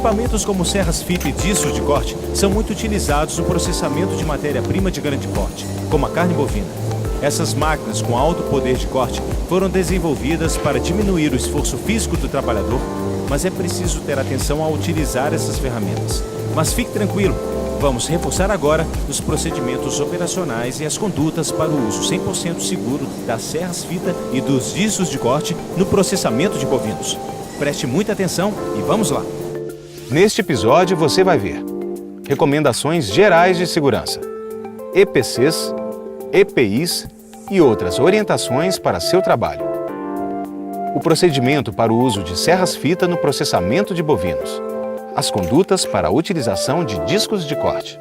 Equipamentos como serras fita e discos de corte são muito utilizados no processamento de matéria-prima de grande porte, como a carne bovina. Essas máquinas com alto poder de corte foram desenvolvidas para diminuir o esforço físico do trabalhador, mas é preciso ter atenção ao utilizar essas ferramentas. Mas fique tranquilo, vamos reforçar agora os procedimentos operacionais e as condutas para o uso 100% seguro das serras fita e dos discos de corte no processamento de bovinos. Preste muita atenção e vamos lá! Neste episódio você vai ver recomendações gerais de segurança, EPCs, EPIs e outras orientações para seu trabalho. O procedimento para o uso de serras fita no processamento de bovinos. As condutas para a utilização de discos de corte.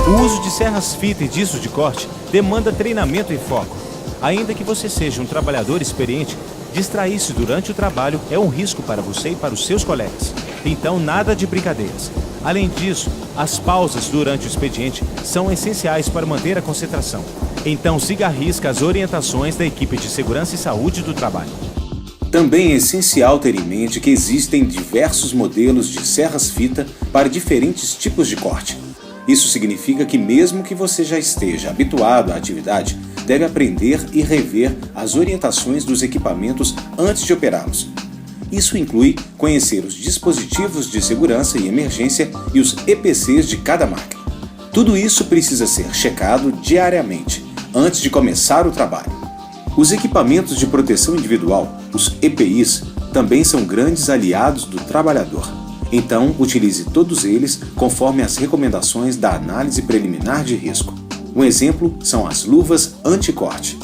O uso de serras fita e discos de corte demanda treinamento e foco. Ainda que você seja um trabalhador experiente, distrair-se durante o trabalho é um risco para você e para os seus colegas. Então, nada de brincadeiras. Além disso, as pausas durante o expediente são essenciais para manter a concentração. Então, siga à risca as orientações da equipe de segurança e saúde do trabalho. Também é essencial ter em mente que existem diversos modelos de serras fita para diferentes tipos de corte. Isso significa que mesmo que você já esteja habituado à atividade, deve aprender e rever as orientações dos equipamentos antes de operá-los. Isso inclui conhecer os dispositivos de segurança e emergência e os EPCs de cada máquina. Tudo isso precisa ser checado diariamente, antes de começar o trabalho. Os equipamentos de proteção individual, os EPIs, também são grandes aliados do trabalhador. Então, utilize todos eles conforme as recomendações da análise preliminar de risco. Um exemplo são as luvas anti-corte.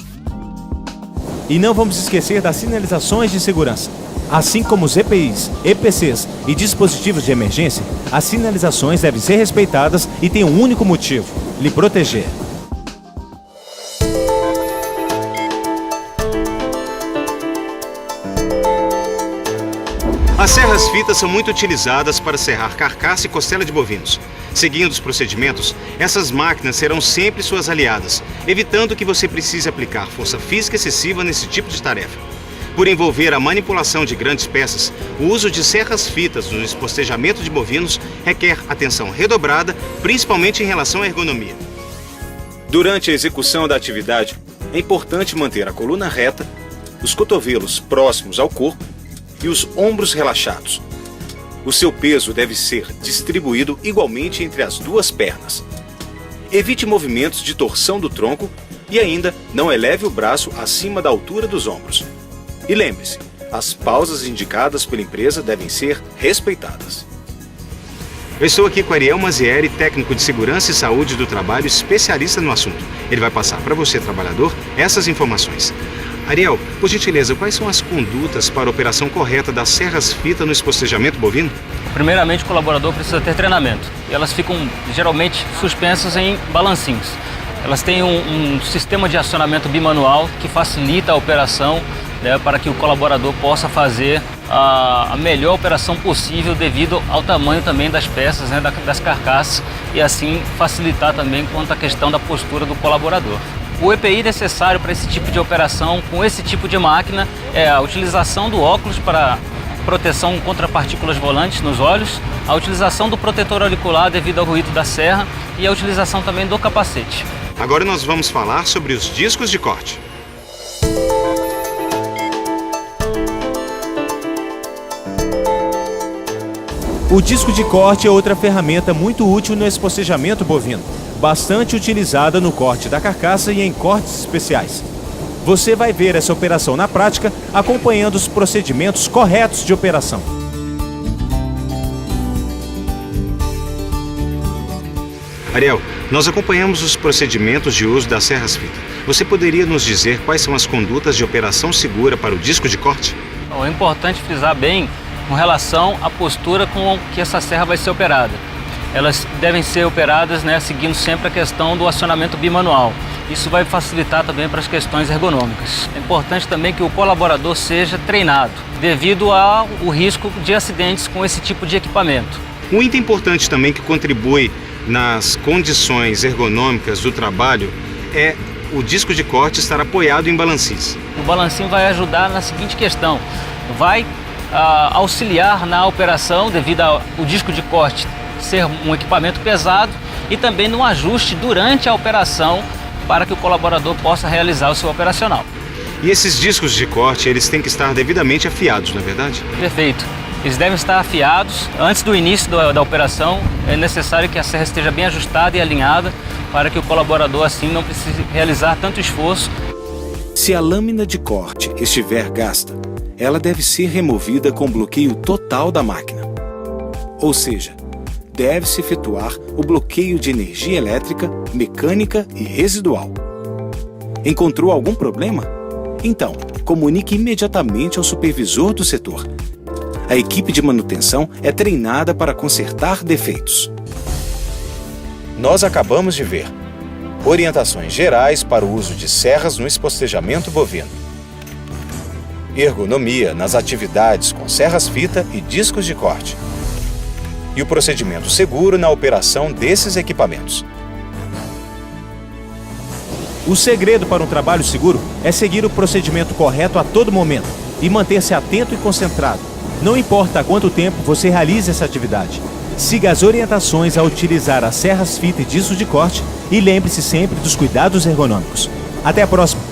E não vamos esquecer das sinalizações de segurança. Assim como os EPIs, EPCs e dispositivos de emergência, as sinalizações devem ser respeitadas e têm um único motivo: lhe proteger. As serras fitas são muito utilizadas para serrar carcaça e costela de bovinos. Seguindo os procedimentos, essas máquinas serão sempre suas aliadas, evitando que você precise aplicar força física excessiva nesse tipo de tarefa. Por envolver a manipulação de grandes peças, o uso de serras fitas no espostejamento de bovinos requer atenção redobrada, principalmente em relação à ergonomia. Durante a execução da atividade, é importante manter a coluna reta, os cotovelos próximos ao corpo e os ombros relaxados. O seu peso deve ser distribuído igualmente entre as duas pernas. Evite movimentos de torção do tronco e ainda não eleve o braço acima da altura dos ombros. E lembre-se, as pausas indicadas pela empresa devem ser respeitadas. Eu estou aqui com Ariel Mazieri, técnico de segurança e saúde do trabalho, especialista no assunto. Ele vai passar para você, trabalhador, essas informações. Ariel, por gentileza, quais são as condutas para a operação correta das serras fita no espostejamento bovino? Primeiramente, o colaborador precisa ter treinamento. Elas ficam geralmente suspensas em balancinhos. Elas têm um sistema de acionamento bimanual que facilita a operação, né, para que o colaborador possa fazer a melhor operação possível devido ao tamanho também das peças, né, das carcaças, e assim facilitar também quanto à questão da postura do colaborador. O EPI necessário para esse tipo de operação, com esse tipo de máquina, é a utilização do óculos para proteção contra partículas volantes nos olhos, a utilização do protetor auricular devido ao ruído da serra e a utilização também do capacete. Agora nós vamos falar sobre os discos de corte. O disco de corte é outra ferramenta muito útil no espostejamento bovino, bastante utilizada no corte da carcaça e em cortes especiais. Você vai ver essa operação na prática acompanhando os procedimentos corretos de operação. Ariel, nós acompanhamos os procedimentos de uso das serras fita. Você poderia nos dizer quais são as condutas de operação segura para o disco de corte? É importante frisar bem com relação à postura com que essa serra vai ser operada. Elas devem ser operadas, né, seguindo sempre a questão do acionamento bimanual. Isso vai facilitar também para as questões ergonômicas. É importante também que o colaborador seja treinado, devido ao risco de acidentes com esse tipo de equipamento. Um item importante também que contribui nas condições ergonômicas do trabalho é o disco de corte estar apoiado em balancins. O balancinho vai ajudar na seguinte questão: vai auxiliar na operação devido ao disco de corte ser um equipamento pesado e também no ajuste durante a operação para que o colaborador possa realizar o seu operacional. E esses discos de corte, eles têm que estar devidamente afiados, não é verdade? Perfeito. Eles devem estar afiados. Antes do início da operação, é necessário que a serra esteja bem ajustada e alinhada para que o colaborador assim não precise realizar tanto esforço. Se a lâmina de corte estiver gasta, ela deve ser removida com bloqueio total da máquina. Ou seja, deve-se efetuar o bloqueio de energia elétrica, mecânica e residual. Encontrou algum problema? Então, comunique imediatamente ao supervisor do setor. A equipe de manutenção é treinada para consertar defeitos. Nós acabamos de ver orientações gerais para o uso de serras no espostejamento bovino, ergonomia nas atividades com serras-fita e discos de corte, e o procedimento seguro na operação desses equipamentos. O segredo para um trabalho seguro é seguir o procedimento correto a todo momento e manter-se atento e concentrado. Não importa há quanto tempo você realize essa atividade. Siga as orientações ao utilizar as serras-fita e discos de corte e lembre-se sempre dos cuidados ergonômicos. Até a próxima!